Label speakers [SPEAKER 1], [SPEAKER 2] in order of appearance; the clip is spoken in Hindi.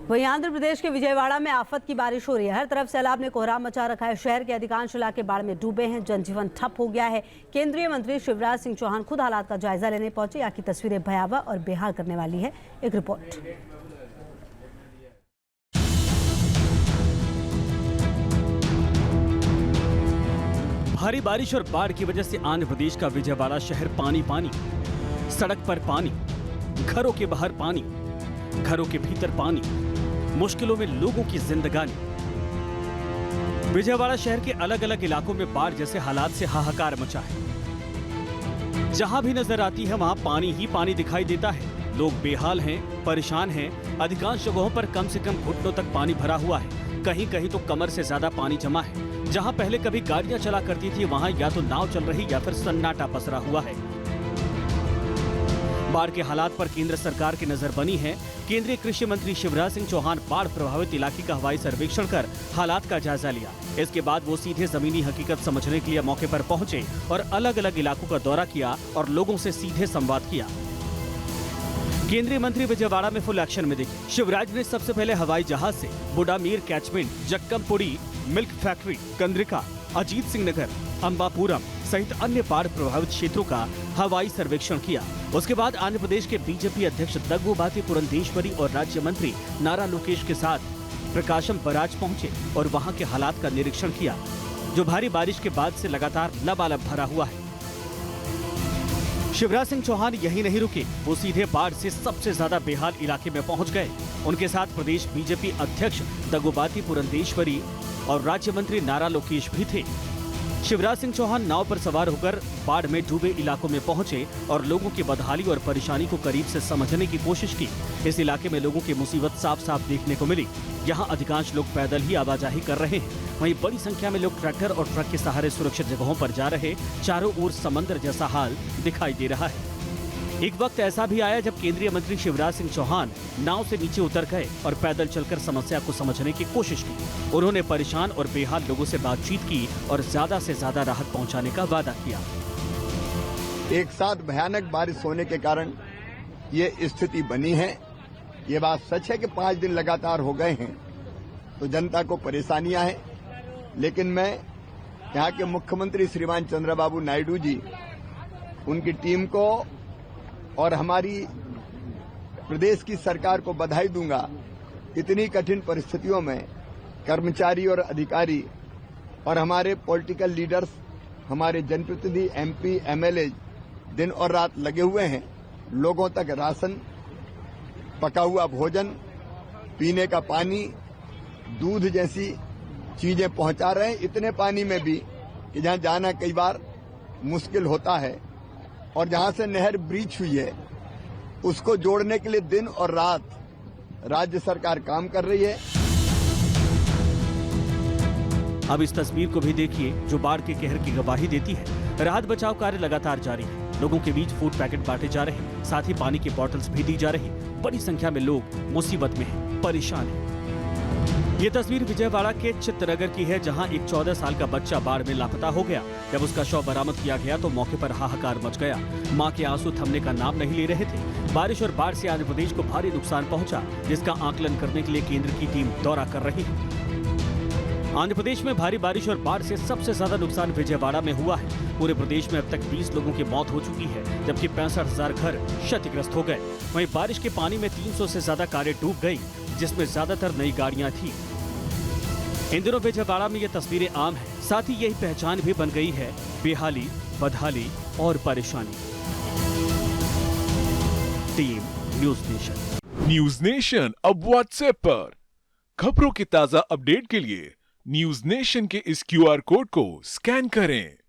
[SPEAKER 1] वहीं आंध्र प्रदेश के विजयवाड़ा में आफत की बारिश हो रही है। हर तरफ सैलाब ने कोहराम मचा रखा है। शहर के अधिकांश इलाके बाढ़ में डूबे हैं। जनजीवन ठप हो गया है। केंद्रीय मंत्री शिवराज सिंह चौहान खुद हालात का जायजा लेने पहुंचे। यहाँ की तस्वीरें भयावह और बेहाल करने वाली है। एक रिपोर्ट।
[SPEAKER 2] भारी बारिश और बाढ़ की वजह से आंध्र प्रदेश का विजयवाड़ा शहर पानी पानी, सड़क पर पानी, घरों के बाहर पानी, घरों के भीतर पानी, मुश्किलों में लोगों की जिंदगानी। विजयवाड़ा शहर के अलग अलग इलाकों में बाढ़ जैसे हालात से हाहाकार मचा है। जहां भी नजर आती है वहां पानी ही पानी दिखाई देता है। लोग बेहाल हैं, परेशान हैं। अधिकांश जगहों पर कम से कम घुटनों तक पानी भरा हुआ है। कहीं कहीं तो कमर से ज्यादा पानी जमा है। जहां पहले कभी गाड़ियां चला करती थी वहां या तो नाव चल रही या फिर सन्नाटा पसरा हुआ है। बाढ़ के हालात पर केंद्र सरकार की नजर बनी है। केंद्रीय कृषि मंत्री शिवराज सिंह चौहान बाढ़ प्रभावित इलाके का हवाई सर्वेक्षण कर हालात का जायजा लिया। इसके बाद वो सीधे जमीनी हकीकत समझने के लिए मौके पर पहुंचे और अलग अलग इलाकों का दौरा किया और लोगों से सीधे संवाद किया। केंद्रीय मंत्री विजयवाड़ा में फुल एक्शन में दिखे। शिवराज ने सबसे पहले हवाई जहाज से Budameru catchment, Jakkampudi milk factory, Kandrika, Ajit Singh Nagar, Ambapuram सहित अन्य बाढ़ प्रभावित क्षेत्रों का हवाई सर्वेक्षण किया। उसके बाद आंध्र प्रदेश के बीजेपी अध्यक्ष दग्गुबाती पुरंदेश्वरी और राज्य मंत्री नारा लोकेश के साथ प्रकाशम बराज पहुंचे और वहां के हालात का निरीक्षण किया, जो भारी बारिश के बाद से लगातार लबालब भरा हुआ है। शिवराज सिंह चौहान यही नहीं रुके, वो सीधे बाढ़ से सबसे ज्यादा बेहाल इलाके में पहुंच गए। उनके साथ प्रदेश बीजेपी अध्यक्ष दग्गुबाती पुरंदेश्वरी और राज्य मंत्री नारा लोकेश भी थे। शिवराज सिंह चौहान नाव पर सवार होकर बाढ़ में डूबे इलाकों में पहुंचे और लोगों की बदहाली और परेशानी को करीब से समझने की कोशिश की। इस इलाके में लोगों की मुसीबत साफ साफ देखने को मिली। यहाँ अधिकांश लोग पैदल ही आवाजाही कर रहे हैं। वहीं बड़ी संख्या में लोग ट्रैक्टर और ट्रक के सहारे सुरक्षित जगहों पर जा रहे। चारों ओर समंदर जैसा हाल दिखाई दे रहा है। एक वक्त ऐसा भी आया जब केंद्रीय मंत्री शिवराज सिंह चौहान नाव से नीचे उतर गए और पैदल चलकर समस्या को समझने की कोशिश की। उन्होंने परेशान और बेहाल लोगों से बातचीत की और ज्यादा से ज्यादा राहत पहुंचाने का वादा किया।
[SPEAKER 3] एक साथ भयानक बारिश होने के कारण ये स्थिति बनी है। ये बात सच है कि 5 दिन लगातार हो गए हैं तो जनता को परेशानियां हैं, लेकिन मैं यहाँ के मुख्यमंत्री श्रीमान चंद्रबाबू नायडू जी, उनकी टीम को और हमारी प्रदेश की सरकार को बधाई दूंगा। इतनी कठिन परिस्थितियों में कर्मचारी और अधिकारी और हमारे पॉलिटिकल लीडर्स, हमारे जनप्रतिनिधि, एमपी, एमएलए दिन और रात लगे हुए हैं। लोगों तक राशन, पका हुआ भोजन, पीने का पानी, दूध जैसी चीजें पहुंचा रहे हैं। इतने पानी में भी कि जहां जाना कई बार मुश्किल होता है और जहां से नहर ब्रीच हुई है उसको जोड़ने के लिए दिन और रात राज्य सरकार काम कर रही है।
[SPEAKER 2] अब इस तस्वीर को भी देखिए जो बाढ़ के कहर की गवाही देती है। राहत बचाव कार्य लगातार जारी है। लोगों के बीच फूड पैकेट बांटे जा रहे हैं, साथ ही पानी की बोतल्स भी दी जा रही। बड़ी संख्या में लोग मुसीबत में हैं, परेशान हैं। ये तस्वीर विजयवाड़ा के चित्तनगर की है, जहां एक 14 साल का बच्चा बाढ़ में लापता हो गया। जब उसका शव बरामद किया गया तो मौके पर हाहाकार मच गया। मां के आंसू थमने का नाम नहीं ले रहे थे। बारिश और बाढ़ से आंध्र प्रदेश को भारी नुकसान पहुंचा, जिसका आकलन करने के लिए केंद्र की टीम दौरा कर रही है। आंध्र प्रदेश में भारी बारिश और बाढ़ से सबसे ज्यादा नुकसान विजयवाड़ा में हुआ है। पूरे प्रदेश में अब तक 20 लोगों की मौत हो चुकी है, जबकि 65,000 घर क्षतिग्रस्त हो गए। वहीं बारिश के पानी में 300 से ज्यादा कारें डूब गई, जिसमें ज्यादातर नई गाड़ियां थी। इन दिनों विजयवाड़ा में ये तस्वीरें आम हैं, साथ ही यही पहचान भी बन गई है बेहाली, बदहाली और परेशानी। Team news nation.
[SPEAKER 4] News nation अब व्हाट्सएप पर खबरों की ताजा अपडेट के लिए न्यूज नेशन के इस QR कोड को स्कैन करें।